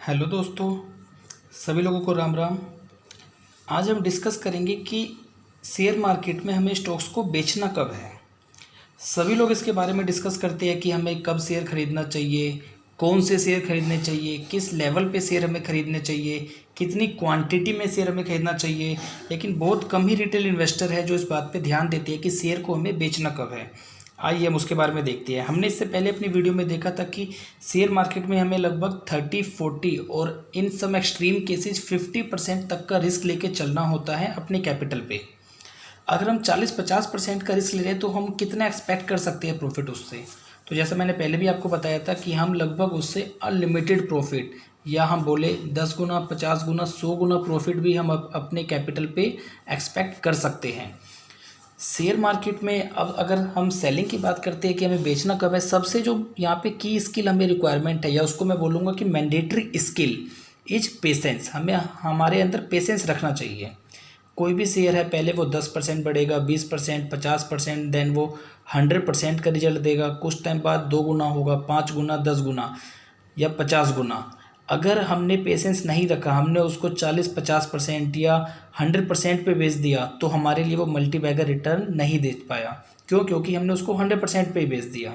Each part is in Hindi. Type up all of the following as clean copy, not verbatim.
हेलो दोस्तों, सभी लोगों को राम राम। आज हम डिस्कस करेंगे कि शेयर मार्केट में हमें स्टॉक्स को बेचना कब है। सभी लोग इसके बारे में डिस्कस करते हैं कि हमें कब शेयर खरीदना चाहिए, कौन से शेयर खरीदने चाहिए, किस लेवल पे शेयर हमें खरीदने चाहिए, कितनी क्वांटिटी में शेयर हमें खरीदना चाहिए। लेकिन बहुत कम ही रिटेल इन्वेस्टर है जो इस बात पे ध्यान देते हैं कि शेयर को हमें बेचना कब है। आइए हम उसके बारे में देखते हैं। हमने इससे पहले अपनी वीडियो में देखा था कि शेयर मार्केट में हमें लगभग 30-40 और इन सम एक्सट्रीम केसेस 50% तक का रिस्क लेके चलना होता है अपने कैपिटल पे। अगर हम 40-50% का रिस्क ले रहे हैं तो हम कितना एक्सपेक्ट कर सकते हैं प्रॉफिट उससे। तो जैसा मैंने पहले भी आपको बताया था कि हम लगभग उससे अनलिमिटेड प्रॉफिट, या हम बोले 10 गुना, 50 गुना, 100 गुना प्रॉफिट भी हम अपने कैपिटल पे एक्सपेक्ट कर सकते हैं। शेयर मार्केट में अब अगर हम सेलिंग की बात करते हैं कि हमें बेचना कब है, सबसे जो यहाँ पे की स्किल हमें रिक्वायरमेंट है, या उसको मैं बोलूँगा कि मैंडेटरी स्किल इज पेशेंस। हमें हमारे अंदर पेशेंस रखना चाहिए। कोई भी शेयर है, पहले वो 10% बढ़ेगा, 20%, 50%, देन वो 100% का रिजल्ट देगा। कुछ टाइम बाद 2 गुना होगा, 5 गुना, 10 गुना या 50 गुना। अगर हमने पेशेंस नहीं रखा, हमने उसको 40-50% या 100% पे बेच दिया, तो हमारे लिए वो मल्टीबैगर रिटर्न नहीं दे पाया। क्यों? क्योंकि हमने उसको 100% पे ही बेच दिया।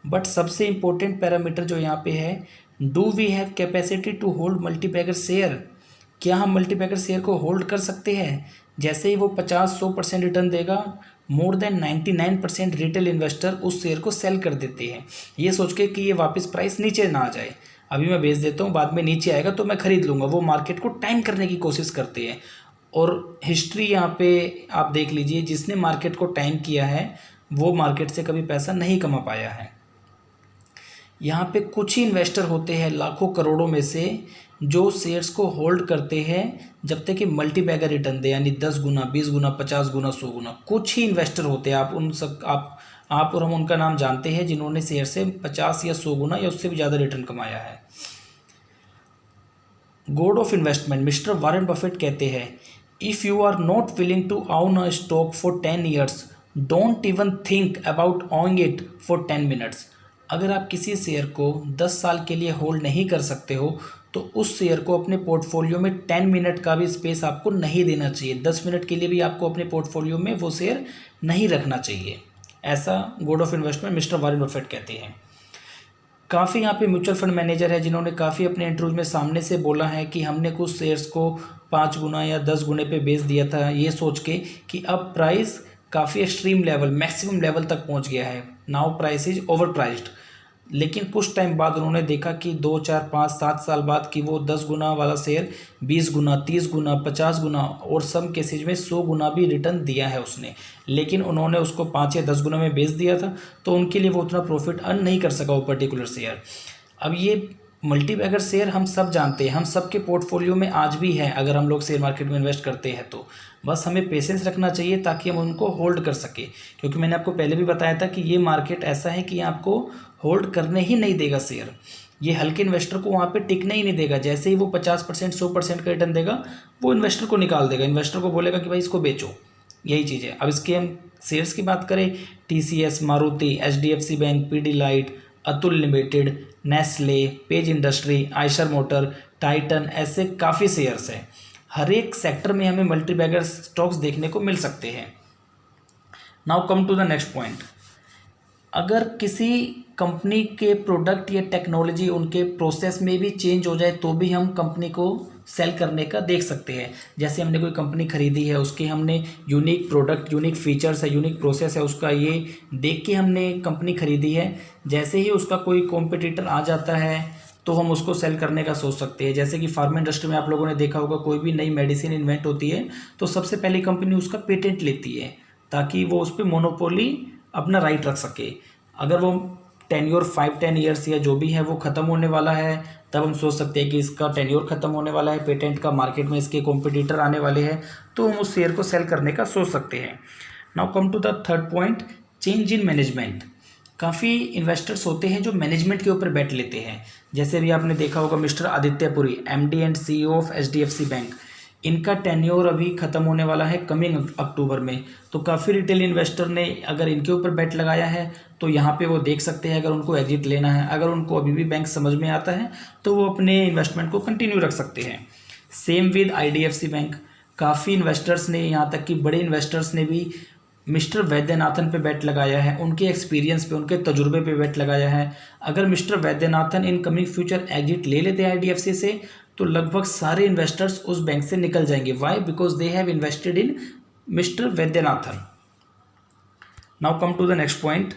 बट सबसे इम्पोर्टेंट पैरामीटर जो यहाँ पे है, do we have capacity to hold multibagger share. क्या हम मल्टीबैगर शेयर को होल्ड कर सकते हैं? जैसे ही वो 50-100% रिटर्न देगा, मोर देन 99% रिटेल इन्वेस्टर उस शेयर को सेल कर देते हैं, ये सोच के कि ये वापस प्राइस नीचे ना आ जाए। अभी मैं बेच देता हूँ, बाद में नीचे आएगा तो मैं ख़रीद लूँगा। वो मार्केट को टाइम करने की कोशिश करते हैं। और हिस्ट्री यहाँ पे आप देख लीजिए, जिसने मार्केट को टाइम किया है वो मार्केट से कभी पैसा नहीं कमा पाया है। यहाँ पे कुछ ही इन्वेस्टर होते हैं लाखों करोड़ों में से जो शेयर्स को होल्ड करते हैं जब तक कि मल्टीबैगर रिटर्न दे, यानी 10 गुना, 20 गुना, 50 गुना, 100 गुना। कुछ ही इन्वेस्टर होते हैं, आप और हम उनका नाम जानते हैं, जिन्होंने शेयर से 50 या 100 गुना या उससे भी ज़्यादा रिटर्न कमाया है। God of investment mister Warren Buffett कहते हैं, if you are not willing to own a stock for 10 years, don't even think about owning it for 10 minutes. अगर आप किसी शेयर को 10 साल के लिए होल्ड नहीं कर सकते हो, तो उस शेयर को अपने पोर्टफोलियो में 10 मिनट का भी स्पेस आपको नहीं देना चाहिए। 10 मिनट के लिए भी आपको अपने पोर्टफोलियो में वो शेयर नहीं रखना चाहिए। ऐसा God of investment mister Warren Buffett कहते हैं। काफ़ी यहाँ पे म्यूचुअल फंड मैनेजर है जिन्होंने काफ़ी अपने इंटरव्यूज में सामने से बोला है कि हमने कुछ शेयर्स को 5 गुना या 10 गुने पे बेच दिया था, ये सोच के कि अब प्राइस काफ़ी एक्सट्रीम लेवल, मैक्सिमम लेवल तक पहुँच गया है, now price is over priced. लेकिन कुछ टाइम बाद उन्होंने देखा कि 2, 4, 5, 7 साल बाद कि वो 10 गुना वाला शेयर 20 गुना, 30 गुना, 50 गुना और सम केसेज में 100 गुना भी रिटर्न दिया है उसने। लेकिन उन्होंने उसको 5 या 10 गुना में बेच दिया था, तो उनके लिए वो उतना प्रॉफिट अर्न नहीं कर सका वो पर्टिकुलर शेयर। अब ये मल्टीबैगर शेयर हम सब जानते हैं, हम सब के पोर्टफोलियो में आज भी है। अगर हम लोग शेयर मार्केट में इन्वेस्ट करते हैं तो बस हमें पेशेंस रखना चाहिए ताकि हम उनको होल्ड कर सके। क्योंकि मैंने आपको पहले भी बताया था कि ये मार्केट ऐसा है कि आपको होल्ड करने ही नहीं देगा शेयर। ये हल्के इन्वेस्टर को वहाँ पे टिकने ही नहीं देगा। जैसे ही वो 50%, 100% का रिटर्न देगा, वो इन्वेस्टर को निकाल देगा। इन्वेस्टर को बोलेगा कि भाई इसको बेचो। यही चीज़ है। अब इसके हम शेयर्स की बात करें, TCS, Maruti, HDFC bank, Pidilite, Atul limited, Nestle, page industry, Eicher motor, Titan, ऐसे काफ़ी शेयर्स हैं। हर एक सेक्टर में हमें मल्टीबैगर स्टॉक्स देखने को मिल सकते हैं। Now come to the next point. अगर किसी कंपनी के प्रोडक्ट या टेक्नोलॉजी उनके प्रोसेस में भी चेंज हो जाए तो भी हम कंपनी को सेल करने का देख सकते हैं। जैसे हमने कोई कंपनी खरीदी है, उसके हमने यूनिक प्रोडक्ट, यूनिक फीचर्स है, यूनिक प्रोसेस है उसका, ये देख के हमने कंपनी खरीदी है। जैसे ही उसका कोई कॉम्पिटिटर आ जाता है तो हम उसको सेल करने का सोच सकते हैं। जैसे कि फार्मा इंडस्ट्री में आप लोगों ने देखा होगा, कोई भी नई मेडिसिन इन्वेंट होती है तो सबसे पहले कंपनी उसका पेटेंट लेती है ताकि वो उस पर मोनोपोली अपना राइट रख सके। अगर वो टेन्योर 5-10 ईयर्स या जो भी है वो ख़त्म होने वाला है, तब हम सोच सकते हैं कि इसका टेन्योर ख़त्म होने वाला है, पेटेंट का, मार्केट में इसके कॉम्पिटिटर आने वाले हैं, तो हम उस शेयर को सेल करने का सोच सकते हैं। Now come to the third point, change in management. काफ़ी इन्वेस्टर्स होते हैं जो मैनेजमेंट के ऊपर बैठ लेते हैं। जैसे भी आपने देखा होगा mister Aditya Puri, MD and CEO of HDFC bank. इनका टेन्योर अभी ख़त्म होने वाला है कमिंग अक्टूबर में। तो काफ़ी रिटेल इन्वेस्टर ने अगर इनके ऊपर बेट लगाया है तो यहाँ पे वो देख सकते हैं अगर उनको एग्जिट लेना है। अगर उनको अभी भी बैंक समझ में आता है तो वो अपने इन्वेस्टमेंट को कंटिन्यू रख सकते हैं। Same with IDFC bank. काफ़ी इन्वेस्टर्स ने, यहाँ तक कि बड़े इन्वेस्टर्स ने भी मिस्टर वैद्यनाथन पे बेट लगाया है, उनके एक्सपीरियंस पे, उनके तजुर्बे पे बेट लगाया है। अगर mister Vaidyanathan in coming future exit ले लेते हैं IDFC से तो लगभग सारे इन्वेस्टर्स उस बैंक से निकल जाएंगे। Why? Because they have invested in mister Vaidyanathan. Now come to the next point.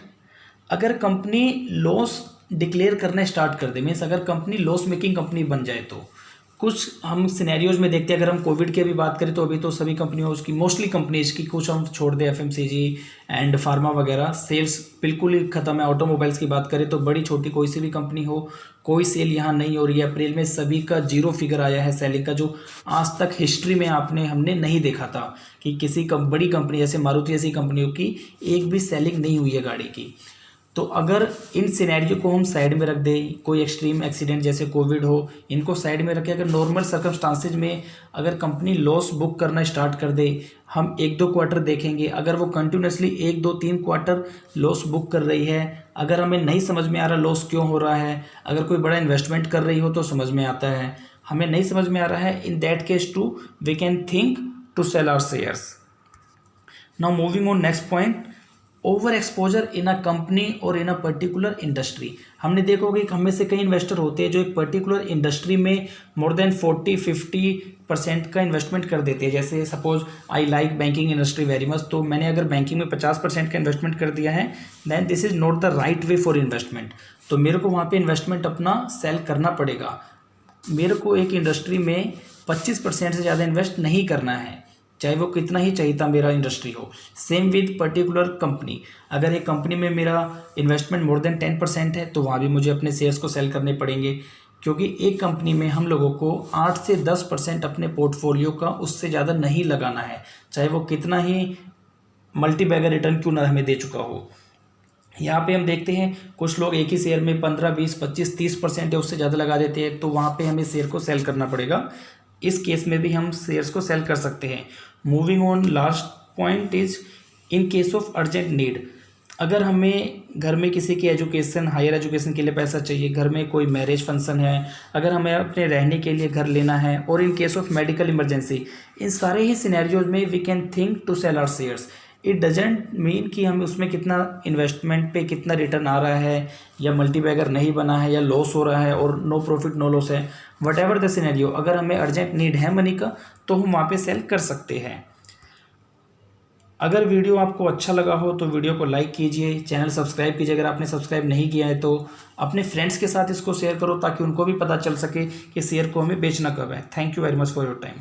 अगर कंपनी लॉस डिक्लेयर करना स्टार्ट कर दे, मीन्स अगर कंपनी लॉस मेकिंग कंपनी बन जाए, तो कुछ हम सिनेरियोज में देखते हैं। अगर हम कोविड की भी बात करें तो अभी तो सभी कंपनियों उसकी, मोस्टली कंपनीज की, कुछ हम छोड़ दें FMCG एंड फार्मा वगैरह, सेल्स बिल्कुल ही खत्म है। ऑटोमोबाइल्स की बात करें तो बड़ी छोटी कोई सी भी कंपनी हो, कोई सेल यहाँ नहीं हो रही है। अप्रैल में सभी का 0 फिगर आया है सेलिंग का, जो आज तक हिस्ट्री में हमने नहीं देखा था कि किसी बड़ी कंपनी जैसे मारुति जैसी कंपनियों की एक भी सेलिंग नहीं हुई है गाड़ी की। तो अगर इन सिनेरियो को हम साइड में रख दें, कोई एक्सट्रीम एक्सीडेंट जैसे कोविड हो, इनको साइड में रखें, अगर नॉर्मल सर्कमस्टांसेज में अगर कंपनी लॉस बुक करना स्टार्ट कर दे, हम 1-2 क्वार्टर देखेंगे। अगर वो कंटिन्यूसली 1-2-3 क्वार्टर लॉस बुक कर रही है, अगर हमें नहीं समझ में आ रहा लॉस क्यों हो रहा है, अगर कोई बड़ा इन्वेस्टमेंट कर रही हो तो समझ में आता है, हमें नहीं समझ में आ रहा है, in that case too we can think to sell our shares. Now moving on next point, over exposure in a company और इन अ पर्टिकुलर इंडस्ट्री। हमने देखा होगा कि हमें से कई इन्वेस्टर होते हैं जो एक पर्टिकुलर इंडस्ट्री में मोर देन 40-50% का इन्वेस्टमेंट कर देते हैं। जैसे suppose I like banking industry very much, तो मैंने अगर बैंकिंग में 50% का इन्वेस्टमेंट कर दिया है, then this is not the right way for investment. तो मेरे को वहाँ पे इन्वेस्टमेंट अपना सेल करना पड़ेगा। मेरे को एक इंडस्ट्री में 25% से ज़्यादा इन्वेस्ट नहीं करना है, चाहे वो कितना ही चाहिए मेरा इंडस्ट्री हो। Same with particular company. अगर एक कंपनी में मेरा इन्वेस्टमेंट मोर देन 10% है तो वहाँ भी मुझे अपने शेयर्स को सेल करने पड़ेंगे, क्योंकि एक कंपनी में हम लोगों को 8 से 10% अपने पोर्टफोलियो का उससे ज़्यादा नहीं लगाना है, चाहे वो कितना ही मल्टीबैगर रिटर्न क्यों ना हमें दे चुका हो। यहाँ पे हम देखते हैं कुछ लोग एक ही शेयर में 15, 20, 25, 30% या उससे ज़्यादा लगा देते हैं, तो वहाँ पे हमें शेयर को सेल करना पड़ेगा। इस केस में भी हम शेयर्स को सेल कर सकते हैं। Moving on, last point is in case of urgent need. अगर हमें घर में किसी की एजुकेशन, हायर एजुकेशन के लिए पैसा चाहिए, घर में कोई मैरिज फंक्शन है, अगर हमें अपने रहने के लिए घर लेना है, और in case of medical emergency, इन सारे ही सिनेरियोज में we can think to sell our shares. It doesn't mean कि हमें उसमें कितना इन्वेस्टमेंट पे कितना रिटर्न आ रहा है, या मल्टीबैगर नहीं बना है, या लॉस हो रहा है और नो प्रॉफिट नो लॉस है, वट एवर द सिनेरियो, अगर हमें अर्जेंट नीड है मनी का तो हम वहाँ पे सेल कर सकते हैं। अगर वीडियो आपको अच्छा लगा हो तो वीडियो को लाइक कीजिए, चैनल सब्सक्राइब कीजिए अगर आपने सब्सक्राइब नहीं किया है तो, अपने फ्रेंड्स के साथ इसको शेयर करो ताकि उनको भी पता चल सके कि शेयर को हमें बेचना कब है। Thank you very much for your time.